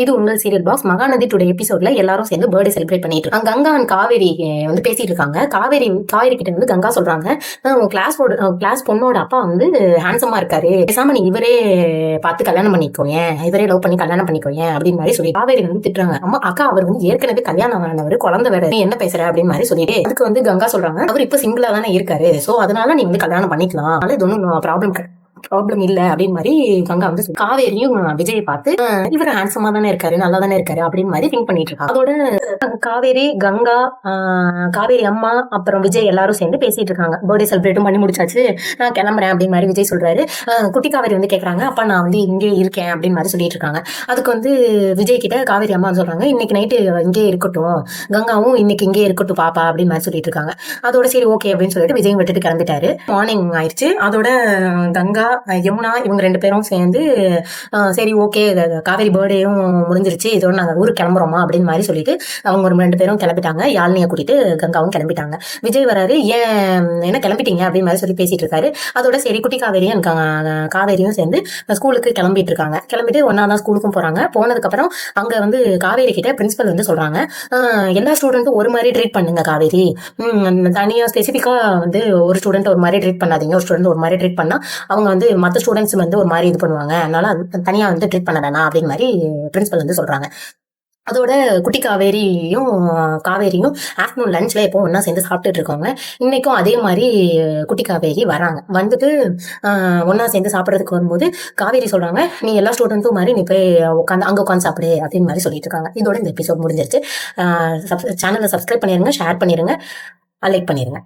இது உங்கள் serial box. Mahanadi today எபிசோட்ல எல்லாரும் சேர்ந்து பர்த்டே செலிப்ரேட் பண்ணிட்டு இருக்காங்க. கங்கா அண்ட் காவேரி வந்து பேசிட்டு இருக்காங்க. காவேரி கிட்ட வந்து கங்கா சொல்றாங்க, உன் கிளாஸ் பொண்ணோட அப்பா வந்து ஹேண்ட்ஸமா இருக்காரு, பேசாம நீ இவரே பார்த்து கல்யாணம் பண்ணிக்கோங்க, இவரே லவ் பண்ணி கல்யாணம் பண்ணிக்கோங்க அப்படின்னு மாதிரி சொல்லி காவேரி வந்து திட்டுறாங்க. அம்மா அக்கா, அவர் வந்து ஏற்கனவே கல்யாணம் ஆனவர், குழந்தை வேற, நீ என்ன பேசுற அப்படின்னு மாதிரி சொல்லிட்டு அதுக்கு வந்து கங்கா சொல்றாங்க, அவர் இப்ப சிங்கிளா தானே இருக்காரு, சோ அதனால நீ வந்து கல்யாணம் பண்ணிக்கலாம், அது ஒன்னும் ப்ராப்ளம் இல்ல அப்படின்னு மாதிரி கங்கா வந்து காவேரியும் விஜயை பார்த்து இவர் ஹேண்ட்ஸமா தானே இருக்காரு, நல்லா தானே இருக்காரு அப்படின்னு மாதிரி திங்க் பண்ணிட்டு இருக்காங்க. அதோட காவேரி, கங்கா, காவேரி அம்மா, அப்புறம் விஜய் எல்லாரும் சேர்ந்து பேசிட்டு இருக்காங்க. பர்த்டே செலிப்ரேட்டும் பண்ணி முடிச்சாச்சு, நான் கிளம்புறேன் அப்படின்னு மாதிரி விஜய் சொல்றாரு. குட்டி காவேரி வந்து கேட்கறாங்க, அப்பா நான் வந்து இங்கே இருக்கேன் அப்படின்னு மாதிரி சொல்லிட்டு இருக்காங்க. அதுக்கு வந்து விஜய் கிட்ட காவேரி அம்மா சொல்றாங்க, இன்னைக்கு நைட்டு இங்கே இருக்கட்டும், கங்காவும் இன்னைக்கு இங்கே இருக்கட்டும் பாப்பா அப்படின்னு மாதிரி சொல்லிட்டு இருக்காங்க. அதோட சரி ஓகே அப்படின்னு சொல்லிட்டு விஜய் விட்டுட்டு கிளம்பிட்டாரு. மார்னிங் ஆயிடுச்சு. அதோட கங்கா, யமுனா இவங்க 2 பேரும் சேர்ந்து சரி ஓகே காவேரி பர்த்டேயும் முடிஞ்சிருச்சு, இதோட நாங்க ஊருக்கு கிளம்புறோமா அப்படின்னு மாதிரி சொல்லிட்டு அவங்க ஒரு 2 பேரும் கிளம்பிட்டாங்க. யாழ்னியை கூட்டிட்டு கங்காவும் கிளம்பிட்டாங்க. விஜய் வராரு, ஏன் என்ன கிளம்பிட்டீங்க அப்படின்னு மாதிரி சொல்லி பேசிட்டு இருக்காரு. அதோட சரி குட்டி காவேரியும் காவேரியும் சேர்ந்து ஸ்கூலுக்கு கிளம்பிட்டு இருக்காங்க. கிளம்பிட்டு ஒன்னா தான் ஸ்கூலுக்கும் போறாங்க. போனதுக்கு அப்புறம் அங்க வந்து காவேரி கிட்ட பிரின்சிபல் வந்து சொல்றாங்க, எல்லா ஸ்டூடெண்ட்டும் ஒரு மாதிரி ட்ரீட் பண்ணுங்க காவேரி, தனியா ஸ்பெசிபிக்கா வந்து ஒரு ஸ்டூடெண்ட் ஒரு மாதிரி ட்ரீட் பண்ணாதீங்க, ஒரு ஸ்டூடெண்ட் ஒரு மாதிரி ட்ரீட் பண்ணா அவங்க வந்து மற்ற ஸ்டூடெண்ட்ஸ் வந்து ஒரு மாதிரி இது பண்ணுவாங்க, அதனால தனியா வந்து ட்ரீட் பண்ண வேணாம் அப்படின்னு மாதிரி பிரின்சிபல் வந்து சொல்றாங்க. அதோட குட்டி காவேரியும் ஆஃப்டர்நூன் லஞ்ச்ல எப்போ ஒன்னா சேர்ந்து சாப்பிட்டுட்டு இருக்காங்க. இன்னைக்கும் அதே மாதிரி குட்டி காவேரி வராங்க. வந்துட்டு ஒன்னா சேர்ந்து சாப்பிட்றதுக்கு வரும்போது காவேரி சொல்றாங்க, நீ எல்லா ஸ்டூடெண்ட்டும் மாதிரி நீ போய் அங்க உட்காந்து சாப்பிடு அப்படின்னு மாதிரி சொல்லிட்டு இருக்காங்க. இதோட இந்த எபிசோட் முடிஞ்சிருச்சு. சேனலை சப்ஸ்கிரைப் பண்ணிருங்க, ஷேர் பண்ணிருங்க, லைக் பண்ணிருங்க.